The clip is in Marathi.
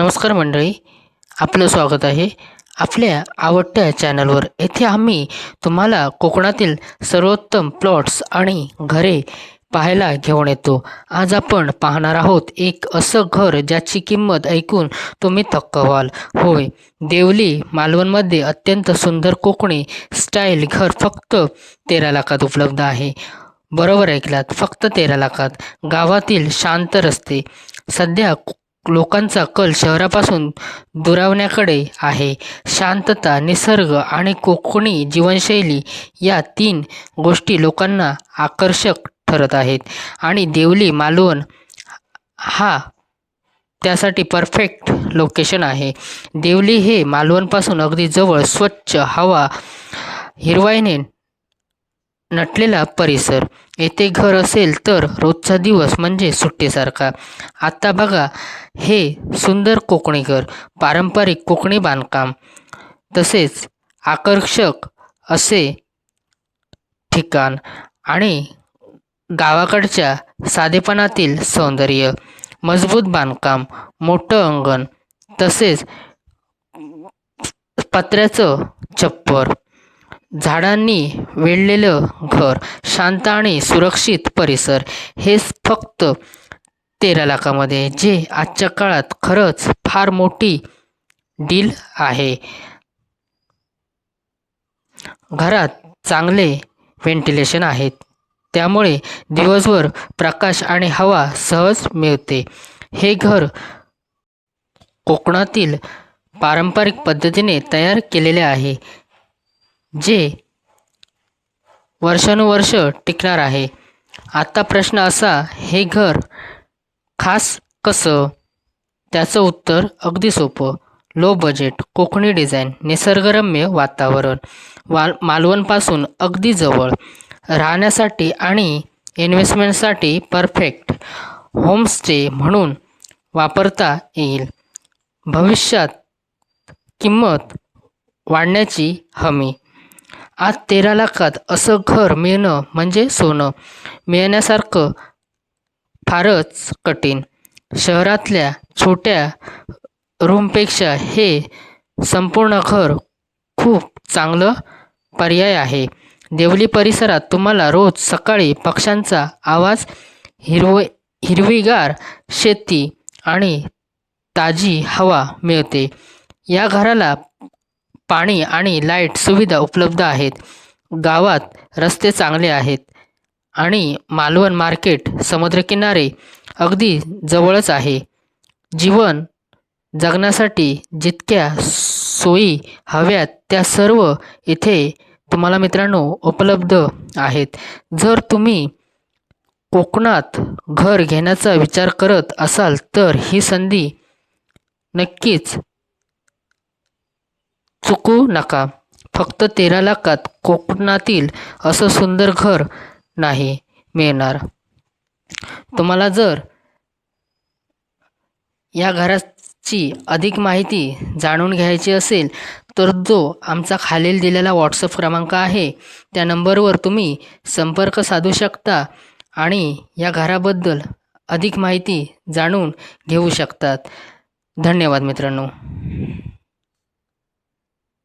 नमस्कार मंडळी, आपलं स्वागत आहे आपल्या आवडत्या चॅनलवर. येथे आम्ही तुम्हाला कोकणातील सर्वोत्तम प्लॉट्स आणि घरे पाहायला घेऊन येतो. आज आपण पाहणार आहोत एक असं घर ज्याची किंमत ऐकून तुम्ही थक्क व्हाल. होय, देवली मालवणमध्ये अत्यंत सुंदर कोकणी स्टाईल घर फक्त 13 लाखात उपलब्ध आहे. बरोबर ऐकलात, फक्त 13 लाखात. गावातील शांत रस्ते. सध्या लोकांचा कल शहरापासून दुरावण्याकडे आहे. शांतता, निसर्ग आणि कोकणी जीवनशैली या 3 गोष्टी लोकांना आकर्षक ठरत आहेत आणि देवली मालवण हा त्यासाठी परफेक्ट लोकेशन आहे. देवली हे मालवणपासून अगदी जवळ, स्वच्छ हवा, हिरवाईने नटलेला परिसर. येथे घर असेल तर रोजचा दिवस म्हणजे सुट्टीसारखा. आता बघा हे सुंदर कोकणी घर, पारंपरिक कोकणी बांधकाम, तसेच आकर्षक असे ठिकाण आणि गावाकडच्या साधेपणातील सौंदर्य. मजबूत बांधकाम, मोठं अंगण, तसेच पत्र्याचं छप्पर, झाडांनी वेढलेलं घर, शांत आणि सुरक्षित परिसर. हेच फक्त 13 लाखामध्ये, जे आजच्या काळात खरंच फार मोठी डील आहे. घरात चांगले व्हेंटिलेशन आहेत, त्यामुळे दिवसभर प्रकाश आणि हवा सहज मिळते. हे घर कोकणातील पारंपरिक पद्धतीने तयार केलेले आहे, जे वर्षानुवर्ष टिकणार आहे. आता प्रश्न असा, हे घर खास कसं? त्याचं उत्तर अगदी सोपं. लो बजेट, कोकणी डिझाईन, निसर्गरम्य वातावरण, मालवणपासून अगदी जवळ, राहण्यासाठी आणि इन्व्हेस्टमेंटसाठी परफेक्ट. होमस्टे म्हणून वापरता येईल. भविष्यात किंमत वाढण्याची हमी. आज 13 लाखात असं घर मिळणं म्हणजे सोनं मिळण्यासारखं फारच कठीण. शहरातल्या छोट्या रूमपेक्षा हे संपूर्ण घर खूप चांगलं पर्याय आहे. देवली परिसरात तुम्हाला रोज सकाळी पक्ष्यांचा आवाज, हिरवीगार शेती आणि ताजी हवा मिळते. या घराला पाणी आणि लाईट सुविधा उपलब्ध आहेत. गावात रस्ते चांगले आहेत आणि मालवण मार्केट समुद्रकिनारे अगदी जवळच आहे. जीवन जगण्यासाठी जितक्या सोयी हव्यात त्या सर्व इथे तुम्हाला मित्रांनो उपलब्ध आहेत. जर तुम्ही कोकणात घर घेण्याचा विचार करत असाल तर ही संधी नक्कीच चुकू नका. फक्त 13 लाखात कोकणातील असं सुंदर घर नाही मिळणार. तुम्हाला जर या घराची अधिक माहिती जाणून घ्यायची असेल तर जो आमचा खालील दिलेला व्हॉट्सअप क्रमांक आहे त्या नंबरवर तुम्ही संपर्क साधू शकता आणि या घराबद्दल अधिक माहिती जाणून घेऊ शकतात. धन्यवाद मित्रांनो.